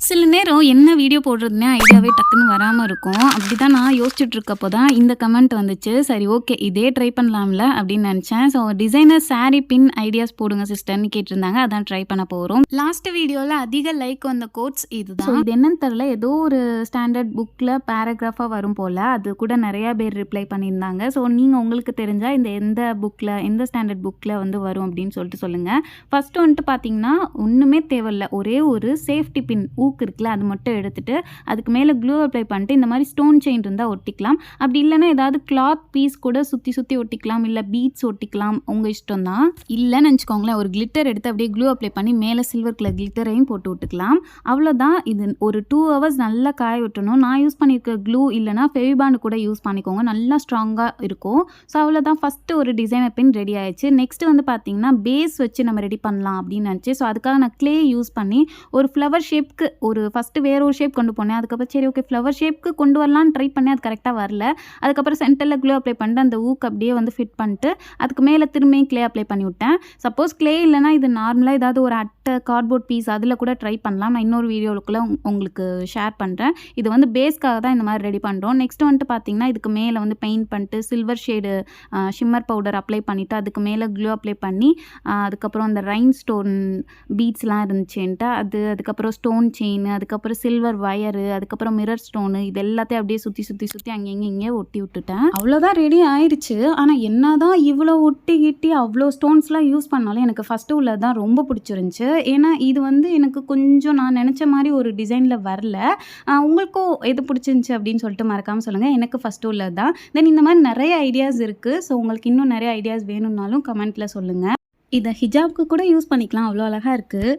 சில நேரம் என்ன வீடியோ போடுறதுன்னே ஐடியாவே டக்குன்னு வராமல் இருக்கும். அப்படி தான் நான் யோசிச்சுட்டு இருக்கப்போ தான் இந்த கமெண்ட் வந்துச்சு. சரி, ஓகே, இதே ட்ரை பண்ணலாம்ல அப்படின்னு நினச்சேன். ஸோ டிசைனர் சாரீ பின் ஐடியாஸ் போடுங்க சிஸ்டர்னு கேட்டிருந்தாங்க. அதான் ட்ரை பண்ண போகிறோம். லாஸ்ட் வீடியோவில் அதிக லைக் வந்த கோட்ஸ் இதுதான். இது என்னன்னு தெரில, ஏதோ ஒரு ஸ்டாண்டர்ட் புக்கில் பேராகிராஃபாக வரும் போல். அது கூட நிறையா பேர் ரிப்ளை பண்ணியிருந்தாங்க. ஸோ நீங்கள் உங்களுக்கு தெரிஞ்சால் இந்த எந்த புக்கில், எந்த ஸ்டாண்டர்ட் புக்கில் வந்து வரும் அப்படின்னு சொல்லிட்டு சொல்லுங்கள். ஃபஸ்ட்டு வந்துட்டு பார்த்தீங்கன்னா ஒன்றுமே தேவையில்ல, ஒரே ஒரு சேஃப்டி பின் ஊக்கு இருக்குல்ல, அது மட்டும் எடுத்துட்டு அதுக்கு மேலே க்ளூ அப்ளை பண்ணிட்டு இந்த மாதிரி ஸ்டோன் செயின் இருந்தால் ஒட்டிக்கலாம். அப்படி இல்லைன்னா ஏதாவது கிளாத் பீஸ் கூட சுற்றி சுற்றி ஒட்டிக்கலாம், இல்லை பீட்ஸ் ஒட்டிக்கலாம், உங்கள் இஷ்டம் தான். இல்லைன்னு வச்சுக்கோங்களேன், ஒரு கிளிட்டர் எடுத்து அப்படியே க்ளூ அப்ளை பண்ணி மேலே சில்வர் கலர் கிளிட்டரையும் போட்டு விட்டுக்கலாம். அவ்வளோதான். இது ஒரு 2 hours நல்லா காய விட்டணும். நான் யூஸ் பண்ணியிருக்க க்ளூ இல்லைனா ஃபெவிபாண்ட் கூட யூஸ் பண்ணிக்கோங்க, நல்லா ஸ்ட்ராங்காக இருக்கும். ஸோ அவ்வளோதான், ஃபஸ்ட்டு ஒரு டிசைனர் பின் ரெடி ஆயிடுச்சு. நெக்ஸ்ட்டு வந்து பார்த்தீங்கன்னா பேஸ் வச்சு நம்ம ரெடி பண்ணலாம் அப்படின்னு நினச்சி, ஸோ அதுக்காக நான் க்ளே யூஸ் பண்ணி ஒரு ஃப்ளவர் ஷேப்க்கு ஒரு ஃபஸ்ட்டு வேற ஒரு ஷேப் கொண்டு போனேன். அதுக்கப்புறம் சரி ஓகே ஃப்ளவர் ஷேப்க்கு கொண்டு வரலான்னு ட்ரை பண்ணேன், அது கரெக்டாக வரல. அதுக்கப்புறம் சென்டரில் க்ளூ அப்ளை பண்ணிட்டு அந்த ஊக்கு அப்படியே வந்து ஃபிட் பண்ணிட்டு அதுக்கு மேலே திரும்பியும் க்ளே அப்ளை பண்ணி விட்டேன். சப்போஸ் க்ளே இல்லைனா இது நார்மலாக ஏதாவது ஒரு அட்டை, கார்ட்போர்ட் பீஸ் அதில் கூட ட்ரை பண்ணலாம். நான் இன்னொரு வீடியோவுக்குள்ளே உங்களுக்கு ஷேர் பண்ணுறேன். இது வந்து பேஸ்க்காக தான் இந்த மாதிரி ரெடி பண்ணுறோம். நெக்ஸ்ட் வந்துட்டு பார்த்தீங்கன்னா இதுக்கு மேலே வந்து பெயிண்ட் பண்ணிட்டு silver shade shimmer powder apply பண்ணிவிட்டு அதுக்கு மேலே க்ளூ அப்ளை பண்ணி அதுக்கப்புறம் அந்த ரைன் ஸ்டோன் பீட்ஸ்லாம் இருந்துச்சுன்ட்டு அதுக்கப்புறம் ஸ்டோன் செயின், அதுக்கப்புறம் சில்வர் வயரு, அதுக்கப்புறம் மிரர் ஸ்டோனு, இது எல்லாத்தையும் அப்படியே சுற்றி அங்கங்கே இங்கே ஒட்டி விட்டுட்டேன். அவ்வளோதான், ரெடி ஆயிடுச்சு. ஆனால் என்ன தான் இவ்வளோ ஒட்டி கிட்டி அவ்வளோ ஸ்டோன்ஸ்லாம் யூஸ் பண்ணாலும் எனக்கு ஃபஸ்ட்டு உள்ளது தான் ரொம்ப பிடிச்சிருந்துச்சு. ஏன்னா இது வந்து எனக்கு கொஞ்சம் நான் நினச்ச மாதிரி ஒரு டிசைனில் வரல. உங்களுக்கும் எது பிடிச்சிருந்துச்சி அப்படின்னு சொல்லிட்டு மறக்காமல் சொல்லுங்கள். எனக்கு ஃபஸ்ட்டு உள்ளது தான். தென் இந்த மாதிரி நிறைய ஐடியாஸ் இருக்குது. ஸோ உங்களுக்கு இன்னும் நிறைய ஐடியாஸ் வேணும்னாலும் கமெண்ட்டில் சொல்லுங்கள். இதை ஹிஜாப்க்கு கூட யூஸ் பண்ணிக்கலாம், அவ்வளோ அழகாக இருக்குது.